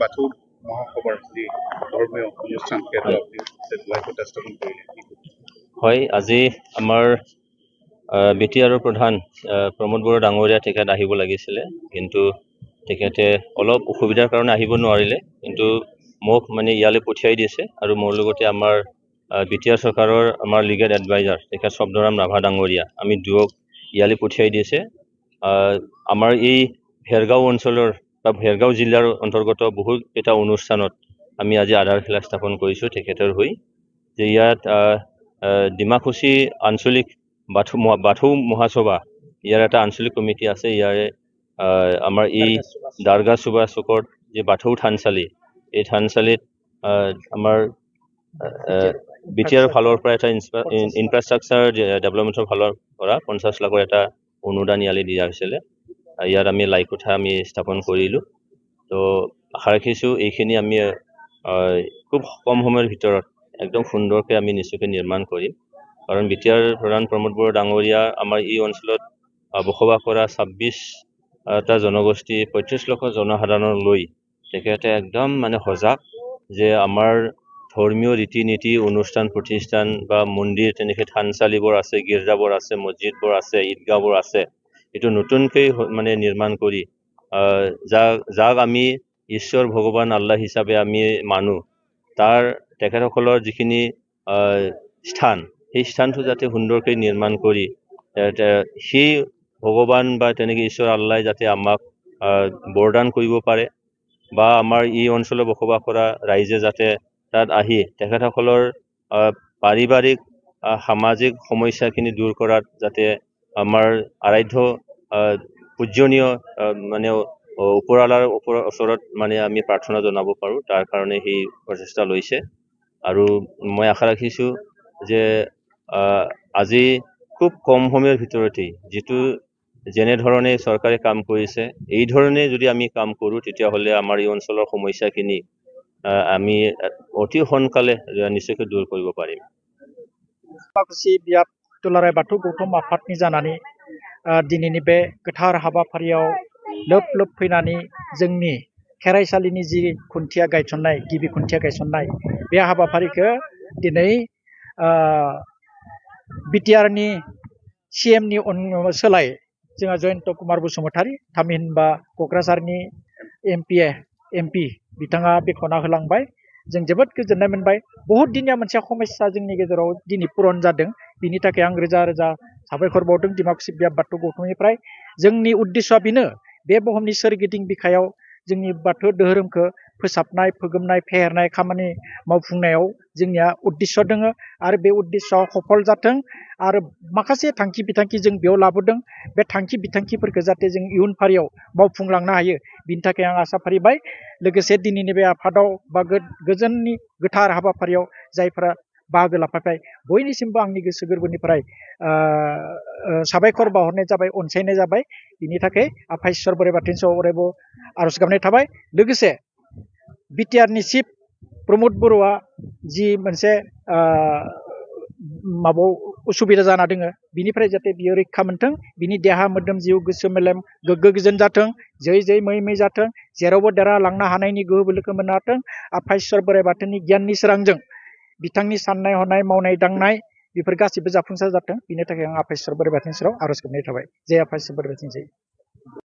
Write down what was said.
বাথৌ মহাসভাৰ যি ধৰ্মীয় অনুষ্ঠান সেইটো আপুনি লাইভত স্থাপন কৰিলে হয় আজি আমাৰ বিটিআৰৰ প্ৰধান প্ৰমোদ বড়ো ডাঙৰীয়া তেখেত আহিব লাগিছিলে কিন্তু তেখেতে অলপ অসুবিধাৰ কাৰণে আহিব নোৱাৰিলে কিন্তু মোক মানে ইয়ালৈ পঠিয়াই দিছে আৰু মোৰ লগতে আমাৰ বিটিআৰ চৰকাৰৰ আমাৰ লিগেল এডভাইজাৰ তেখেত শব্দৰাম ৰাভা ডাঙৰীয়া আমি দুয়োক ইয়ালৈ পঠিয়াই দিছে আমাৰ এই ভেৰগাঁও অঞ্চলৰ বা ভেৰগাঁও জিলাৰ অন্তৰ্গত বহুত এটা অনুষ্ঠানত আমি আজি আধাৰশিলা স্থাপন কৰিছোঁ তেখেতৰ হৈ যে ইয়াত ডিমাকুছী আঞ্চলিক বাথৌ মহাসভা ইয়াৰ এটা আঞ্চলিক কমিটি আছে ইয়াৰে আমাৰ এই দাৰগাহ সুবা চুকত যে বাথৌ থানচালি এই থানচালিত আমাৰ বিটিআৰ ফালৰ পৰা এটা ইনফ্ৰাষ্ট্ৰাকচাৰ ডেভেলপমেণ্টৰ ফালৰ পৰা 50 লাখৰ এটা অনুদান ইয়ালৈ দিয়া হৈছিলে ইয়াত আমি লাইকোঠা আমি স্থাপন কৰিলোঁ তো আশা ৰাখিছোঁ এইখিনি আমি খুব কম সময়ৰ ভিতৰত একদম সুন্দৰকৈ আমি নিশ্চয়কৈ নিৰ্মাণ কৰিম কাৰণ বিটিআৰ প্ৰধান প্ৰমোদ বড়ো ডাঙৰীয়া আমাৰ এই অঞ্চলত বসবাস কৰা 26টা জনগোষ্ঠী 35 লাখ জনসাধাৰণক লৈ তেখেতে একদম মানে সজাগ যে আমাৰ ধৰ্মীয় ৰীতি নীতি অনুষ্ঠান প্ৰতিষ্ঠান বা মন্দিৰ তেনেকৈ থানচালিবোৰ আছে গীৰ্জাবোৰ আছে মছজিদবোৰ আছে ঈদগাহবোৰ আছে এইটো নতুনকৈ মানে নিৰ্মাণ কৰি যাক আমি ঈশ্বৰ ভগৱান আল্লাহ হিচাপে আমি মানো তাৰ তেখেতসকলৰ যিখিনি স্থান সেই স্থানটো যাতে সুন্দৰকৈ নিৰ্মাণ কৰি সেই ভগৱান বা তেনেকৈ ঈশ্বৰ আল্লাহ যাতে আমাক বৰদান কৰিব পাৰে বা আমাৰ এই অঞ্চলত বসবাস কৰা ৰাইজে যাতে তাত আহি তেখেতসকলৰ পাৰিবাৰিক সামাজিক সমস্যাখিনি দূৰ কৰাত যাতে আমাৰ আৰাধ্য পূজনীয় মানে ওপৰৱালাৰ ওচৰত মানে আমি প্ৰাৰ্থনা জনাব পাৰোঁ তাৰ কাৰণে সেই প্ৰচেষ্টা লৈছে আৰু মই আশা ৰাখিছোঁ যে আজি খুব কম সময়ৰ ভিতৰতেই যিটো যেনেধৰণে চৰকাৰে কাম কৰিছে এই ধৰণে যদি আমি কাম কৰোঁ তেতিয়াহ'লে আমাৰ এই অঞ্চলৰ সমস্যাখিনি আমি অতি সোনকালে নিশ্চয়কৈ দূৰ কৰিব পাৰিম माखासे बियाब दुलाराय बाथौ गौथुम आफादनि जानानै दिनैनि बे गोथार हाबाफारियाव लोब लोब फैनानै जोंनि खेराइसालिनि जि खुन्थिया गायसननाय गिबि खुन्थिया गायसननाय बे हाबाफारिखौ दिनै बिटिआरनि सिएमनि सोलाय जोंहा जयन्त कुमार बसुमतारी थामहिनबा क'क्राझारनि एमपि बिथाङा बेखेवना होलांबाय जों जोबोद गोजोननाय मोनबाय बहुत दिनिया मोनसे समस्या जोंनि गेजेराव दिनै पुरन जादों बिनि थाखाय आं रोजा रोजा साबायखर बावदों डिमाकुसि बियाब बाथौ गौथुमनिफ्राय जोंनि उद्देश्यआ बेनो बे बुहुमनि सोरगिदिं बिखायाव जोंनि बाथौ धोरोमखौ फोसाबनाय फोगोमनाय फेहेरनाय खामानि मावफुंनायाव जोंनिया उद्देश्य दङ आरो बे उद्देश्यआव सफल जाथों आरो माखासे थांखि बिथांखि जों बेयाव लाबोदों बे थांखि बिथांखिफोरखौ जाहाथे जों इयुन फारियाव मावफुंलांनो हायो बिनि थाखाय आं आसा फारिबाय लोगोसे दिनैनि बे आफादाव बा गोजोननि गोथार हाबाफारियाव जायफोरा बाहागो लाफाबाय बयनिसिमबो आंनि गोसो गोरबोनिफ्राय साबायखर बावहरनाय जाबाय अनसायनाय जाबाय बिनि थाखाय आफा इसोर बोराइ बाथौनि सायाव अरायबो आरज गाबनाय थाबाय लोगोसे बिटिआरनि चिफ प्रमोद बर'आ जि मोनसे माबाव उसुबिदा जाना दोङो बिनिफ्राय जाहाथे बियो रैखा मोनथों बिनि देहा मोदोम जिउ गोसो मेलेम गोग्गो गोजोन जाथों जै जै मै मै जाथों जेरावबो देरहालांनो हानायनि गोहो बोलोखौ मोननो हाथों आफा इसोर बोराइ बाथौनि गियाननि सोरांजों बिथांनि साननाय हनाय मावनाय दांनाय बेफोर गासिबो जाफुंसार जाथों बिनि थाखाय आं आफा इसोर बोराइ बाथौनि सेराव आरज गाबनाय थाबाय जय आफा इसोर बोराइ बाथौनि जय